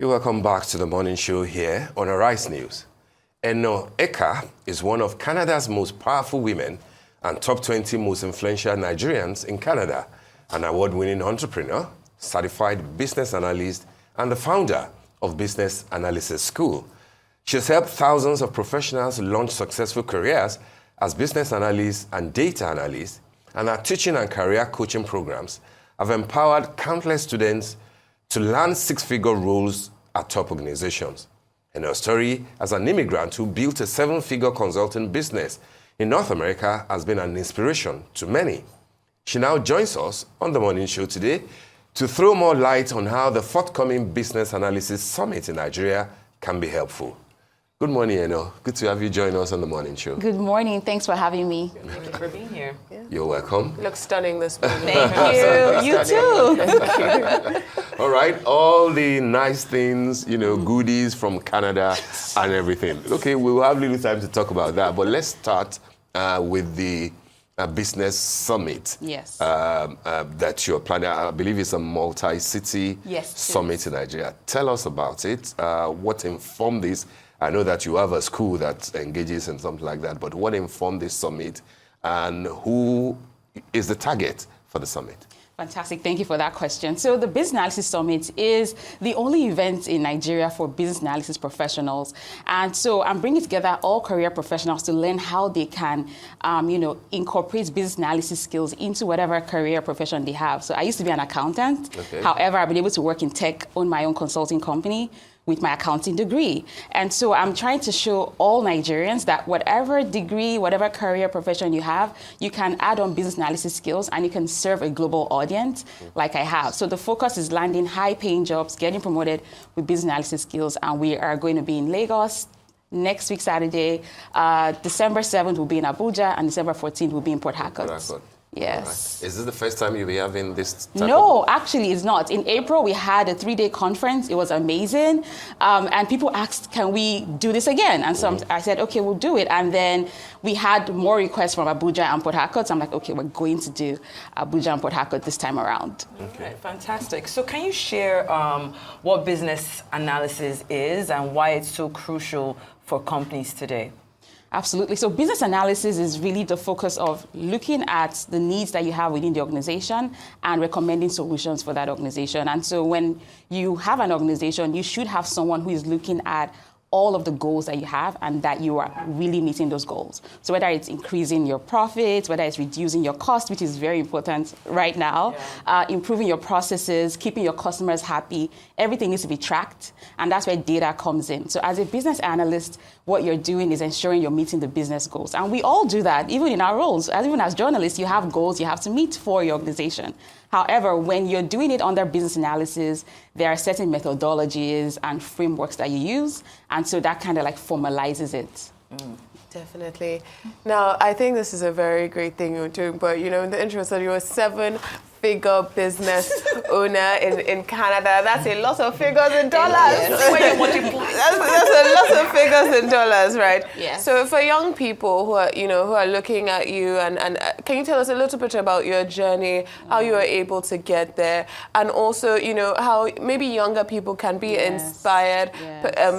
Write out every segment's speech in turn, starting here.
You're welcome back to the morning show here on Arise News. Eno Eka is one of Canada's most powerful women and top 20 most influential Nigerians in Canada, an award-winning entrepreneur, certified business analyst, and the founder of Business Analysis School. She has helped thousands of professionals launch successful careers as business analysts and data analysts, and her teaching and career coaching programs have empowered countless students to land six-figure roles at top organizations. And her story as an immigrant who built a seven-figure consulting business in North America has been an inspiration to many. She now joins us on the morning show today to throw more light on how the forthcoming Business Analysis Summit in Nigeria can be helpful. Good morning, Eno. Good to have you join us on the morning show. Good morning. Thanks for having me. Thank you for being here. Yeah. You're welcome. You look stunning this morning. Thank you. You too. Thank you. All right. All the nice things, goodies from Canada and everything. Okay, we will have little time to talk about that, but let's start with the Business Summit. Yes. That you're planning. I believe it's a multi-city summit in Nigeria. Tell us about it. What informed this? I know that you have a school that engages in something like that, but what informed this summit and who is the target for the summit? Fantastic. Thank you for that question. So the Business Analysis Summit is the only event in Nigeria for business analysis professionals. And so I'm bringing together all career professionals to learn how they can, incorporate business analysis skills into whatever career profession they have. So I used to be an accountant. Okay. However, I've been able to work in tech, own my own consulting company with my accounting degree. And so I'm trying to show all Nigerians that whatever degree, whatever career profession you have, you can add on business analysis skills and you can serve a global audience like I have. So the focus is landing high-paying jobs, getting promoted with business analysis skills, and we are going to be in Lagos next week, Saturday. December 7th will be in Abuja, and December 14th will be in Port Harcourt. Yes. Right. Is this the first time you'll be having this type No, actually it's not. In April, we had a 3-day conference. It was amazing. And people asked, can we do this again? And so I said, okay, we'll do it. And then we had more requests from Abuja and Port Harcourt. So I'm like, okay, we're going to do Abuja and Port Harcourt this time around. Okay, right, fantastic. So can you share what business analysis is and why it's so crucial for companies today? Absolutely. So business analysis is really the focus of looking at the needs that you have within the organization and recommending solutions for that organization. And so when you have an organization, you should have someone who is looking at all of the goals that you have and that you are really meeting those goals. So whether it's increasing your profits, whether it's reducing your cost, which is very important right now, improving your processes, keeping your customers happy, everything needs to be tracked. And that's where data comes in. So as a business analyst, what you're doing is ensuring you're meeting the business goals. And we all do that, even in our roles. Even as journalists, you have goals you have to meet for your organization. However, when you're doing it under business analysis, there are certain methodologies and frameworks that you use, and so that kind of like formalizes it. Definitely. Now, I think this is a very great thing you're doing, but in the intro, so you're a seven-figure business owner in Canada. That's a lot of figures in dollars. Yes. That's a lot of figures in dollars, right? Yes. So for young people who are looking at you, and can you tell us a little bit about your journey, how you were able to get there, and also how maybe younger people can be inspired,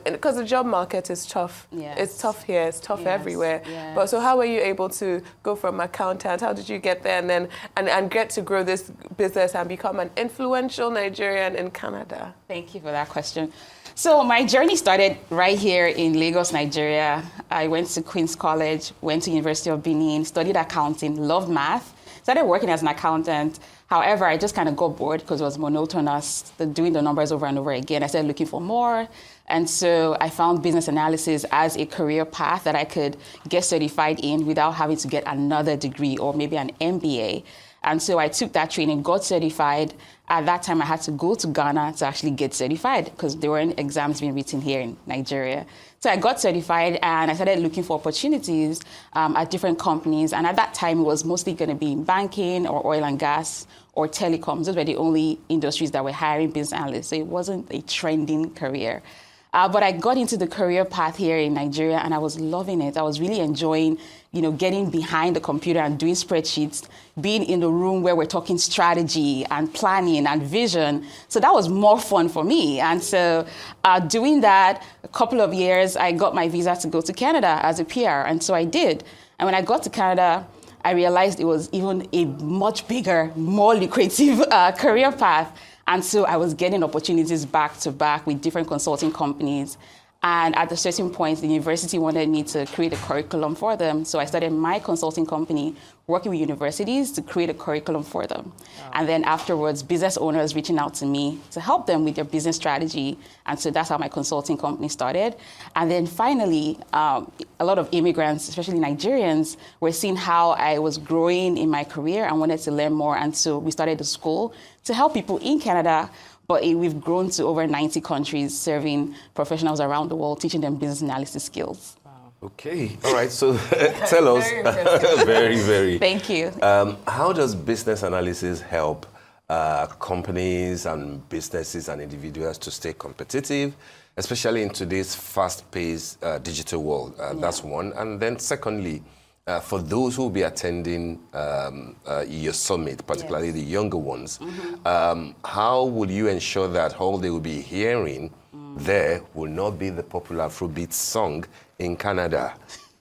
because the job market is tough. Yes. It's tough here. It's tough everywhere. Yes. But so how were you able to go from accountant? How did you get there and get to grow this business and become an influential Nigerian in Canada? Thank you for that question. So my journey started right here in Lagos, Nigeria. I went to Queen's College, went to University of Benin, studied accounting, loved math, started working as an accountant. However, I just kind of got bored because it was monotonous, doing the numbers over and over again. I started looking for more. And so I found business analysis as a career path that I could get certified in without having to get another degree or maybe an MBA. And so I took that training, got certified. At that time, I had to go to Ghana to actually get certified because there weren't exams being written here in Nigeria. So I got certified and I started looking for opportunities at different companies. And at that time, it was mostly going to be in banking or oil and gas or telecoms. Those were the only industries that were hiring business analysts. So it wasn't a trending career. But I got into the career path here in Nigeria, and I was loving it. I was really enjoying, getting behind the computer and doing spreadsheets, being in the room where we're talking strategy and planning and vision. So that was more fun for me. And so doing that, a couple of years, I got my visa to go to Canada as a PR. And so I did. And when I got to Canada, I realized it was even a much bigger, more lucrative career path. And so I was getting opportunities back to back with different consulting companies. And at a certain point, the university wanted me to create a curriculum for them. So I started my consulting company working with universities to create a curriculum for them. Wow. And then afterwards, business owners reaching out to me to help them with their business strategy. And so that's how my consulting company started. And then finally, a lot of immigrants, especially Nigerians, were seeing how I was growing in my career and wanted to learn more. And so we started a school to help people in Canada. But we've grown to over 90 countries, serving professionals around the world, teaching them business analysis skills. Wow. Okay, all right. So tell us, very, very. Thank you. How does business analysis help companies and businesses and individuals to stay competitive, especially in today's fast-paced digital world? That's one. And then secondly, for those who will be attending your summit, particularly the younger ones, how will you ensure that all they will be hearing there will not be the popular Afrobeat song in Canada?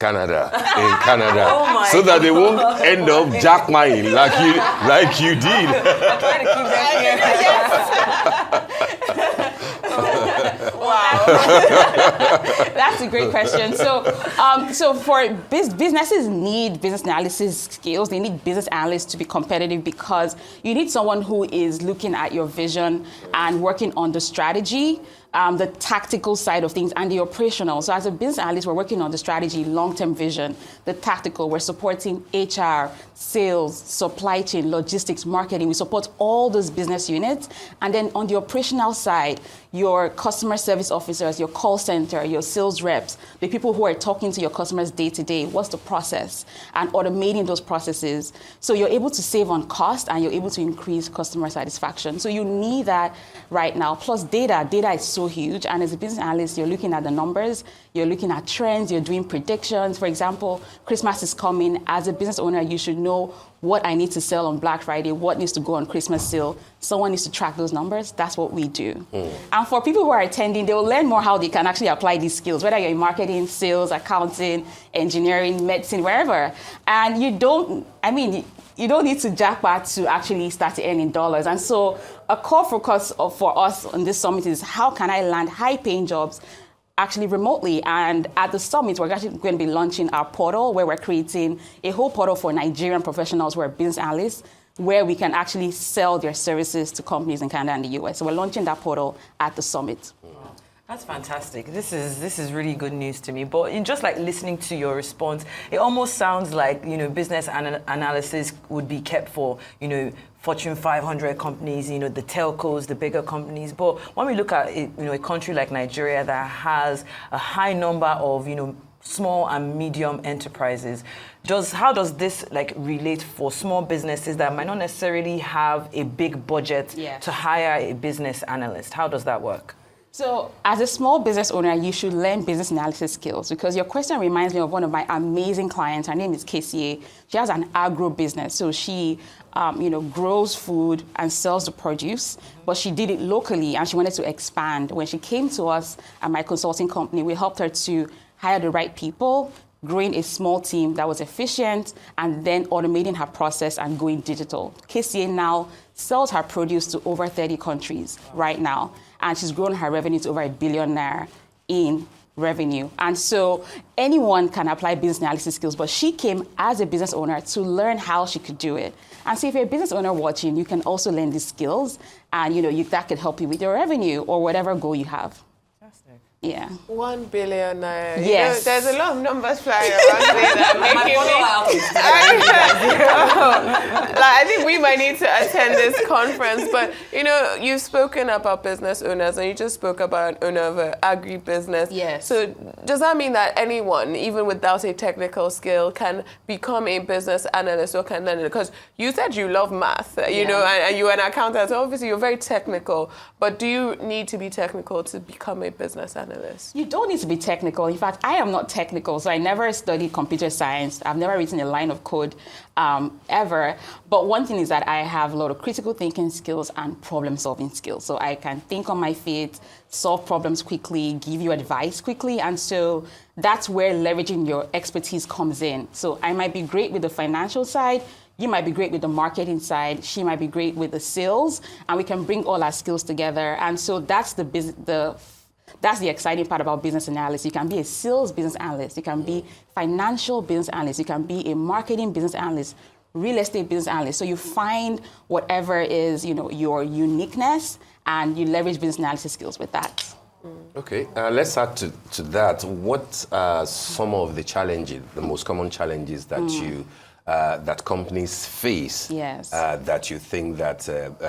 In Canada, Oh so that they won't end up jackmine like you did. I'm trying to keep that here. Wow. That's a great question. So for businesses need business analysis skills. They need business analysts to be competitive because you need someone who is looking at your vision and working on the strategy, the tactical side of things, and the operational. So as a business analyst, we're working on the strategy, long-term vision, the tactical. We're supporting HR, sales, supply chain, logistics, marketing. We support all those business units. And then on the operational side, your customer service officers, your call center, your sales reps, the people who are talking to your customers day to day, what's the process, and automating those processes. So you're able to save on cost and you're able to increase customer satisfaction. So you need that right now. Plus data. Data is so huge. And as a business analyst, you're looking at the numbers, you're looking at trends, you're doing predictions. For example, Christmas is coming. As a business owner, you should know what I need to sell on Black Friday, what needs to go on Christmas sale. Someone needs to track those numbers. That's what we do. And for people who are attending, they will learn more how they can actually apply these skills, whether you're in marketing, sales, accounting, engineering, medicine, wherever. And you don't need to jackpot to actually start earning dollars. And so a core focus for us on this summit is how can I land high-paying jobs actually remotely. And at the summit, we're actually going to be launching our portal where we're creating a whole portal for Nigerian professionals who are business analysts, where we can actually sell their services to companies in Canada and the US. So we're launching that portal at the summit. That's fantastic. This is really good news to me. But in just like listening to your response, it almost sounds like, business analysis would be kept for, Fortune 500 companies, the telcos, the bigger companies. But when we look at a country like Nigeria that has a high number of, small and medium enterprises, how does this relate for small businesses that might not necessarily have a big budget to hire a business analyst? How does that work? So as a small business owner, you should learn business analysis skills because your question reminds me of one of my amazing clients. Her name is KCA. She has an agro business. So she, grows food and sells the produce, but she did it locally and she wanted to expand. When she came to us at my consulting company, we helped her to hire the right people, growing a small team that was efficient, and then automating her process and going digital. KCA now sells her produce to over 30 countries right now. And she's grown her revenue to over ₦1 billion in revenue. And so anyone can apply business analysis skills, but she came as a business owner to learn how she could do it. And so if you're a business owner watching, you can also learn these skills, and that could help you with your revenue or whatever goal you have. Yeah. ₦1 billion. Yes. There's a lot of numbers flying around there that are making me. I think we might need to attend this conference. But, you know, you've spoken about business owners, and you just spoke about an owner of an agribusiness. Yes. So does that mean that anyone, even without a technical skill, can become a business analyst or can learn it? Because you said you love math, you know, and you're an accountant, so obviously you're very technical. But do you need to be technical to become a business analyst? You don't need to be technical. In fact, I am not technical, so I never studied computer science. I've never written a line of code ever. But one thing is that I have a lot of critical thinking skills and problem-solving skills. So I can think on my feet, solve problems quickly, give you advice quickly. And so that's where leveraging your expertise comes in. So I might be great with the financial side. You might be great with the marketing side. She might be great with the sales. And we can bring all our skills together. And so that's that's the exciting part about business analysis. You can be a sales business analyst. You can be financial business analyst. You can be a marketing business analyst, real estate business analyst. So you find whatever is, you know, your uniqueness, and you leverage business analysis skills with that. Okay, let's add to that. What are some of the challenges, the most common challenges that that companies face, Yes. that you think that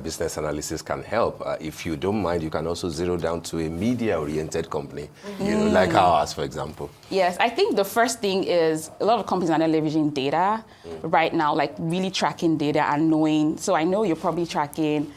business analysis can help? If you don't mind, you can also zero down to a media-oriented company, you know, like ours, for example. Yes, I think the first thing is a lot of companies are not leveraging data right now, like really tracking data and knowing. So I know you're probably tracking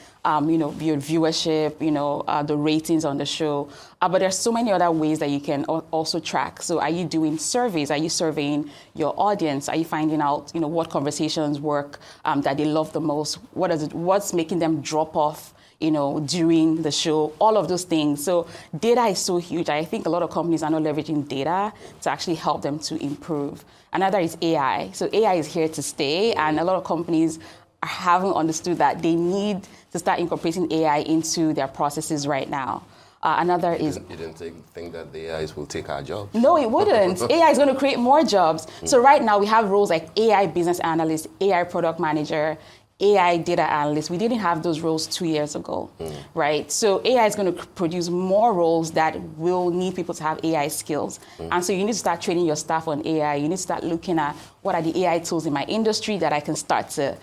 you know, your viewership, you know, the ratings on the show. But there's so many other ways that you can also track. So are you doing surveys? Are you surveying your audience? Are you finding out, you know, what conversations work that they love the most? What's making them drop off, you know, during the show? All of those things. So data is so huge. I think a lot of companies are not leveraging data to actually help them to improve. Another is AI. So AI is here to stay, and a lot of companies haven't understood that they need to start incorporating AI into their processes right now. Another is... You didn't think that the AIs will take our jobs? No, it wouldn't. AI is going to create more jobs. So right now we have roles like AI business analyst, AI product manager, AI data analyst. We didn't have those roles 2 years ago, right? So AI is going to produce more roles that will need people to have AI skills. And so you need to start training your staff on AI. You need to start looking at what are the AI tools in my industry that I can start to,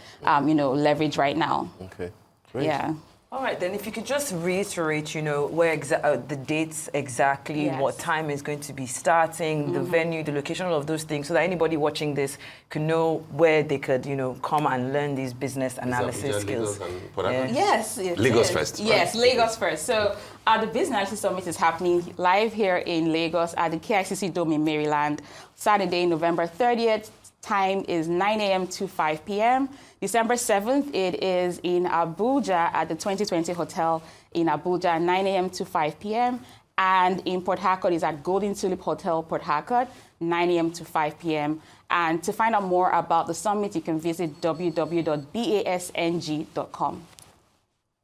you know, leverage right now. Okay, great. Yeah. All right, then if you could just reiterate, you know, where the dates exactly, Yes. what time is going to be starting, the venue, the location, all of those things, so that anybody watching this could know where they could, you know, come and learn these business analysis skills. Yes. it Lagos is. first, right? Yes, Lagos first. So the Business Analysis Summit is happening live here in Lagos at the KICC Dome in Maryland, Saturday, November 30th. Time is 9 a.m. to 5 p.m. December 7th, it is in Abuja at the 2020 Hotel in Abuja, 9 a.m. to 5 p.m. And in Port Harcourt is at Golden Tulip Hotel, Port Harcourt, 9 a.m. to 5 p.m. And to find out more about the summit, you can visit www.basng.com.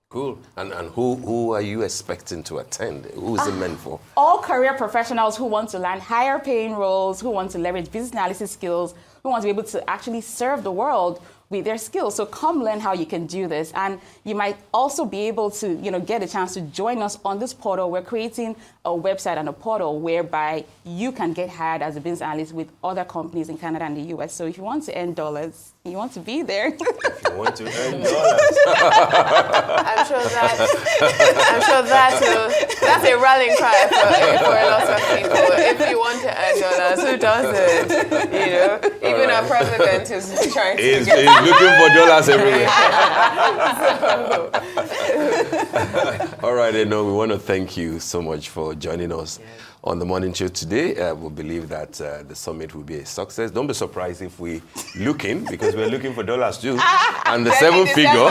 Cool. And who are you expecting to attend? Who is it meant for? All career professionals who want to land higher paying roles, who want to leverage business analysis skills, who want to be able to actually serve the world with their skills. So come learn how you can do this. And you might also be able to, you know, get a chance to join us on this portal. We're creating a website and a portal whereby you can get hired as a business analyst with other companies in Canada and the US. So if you want to earn dollars, you want to be there. If you want to earn dollars. I'm sure that's a rallying cry for a lot of people. If you want to earn dollars, who doesn't? You know, even our president is trying to He's looking for dollars everywhere. All right, Eno, we want to thank you so much for joining us on the morning show today. We believe that the summit will be a success. Don't be surprised if we look in, because we're looking for dollars too. And the seven figure.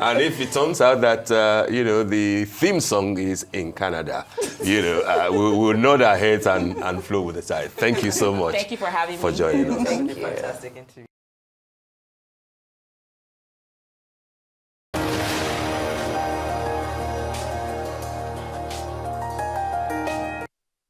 And if it turns out that, you know, the theme song is in Canada, you know, we'll nod our heads and flow with the tide. Thank you so much. Thank you for having me. For joining us. Thank you. Fantastic interview.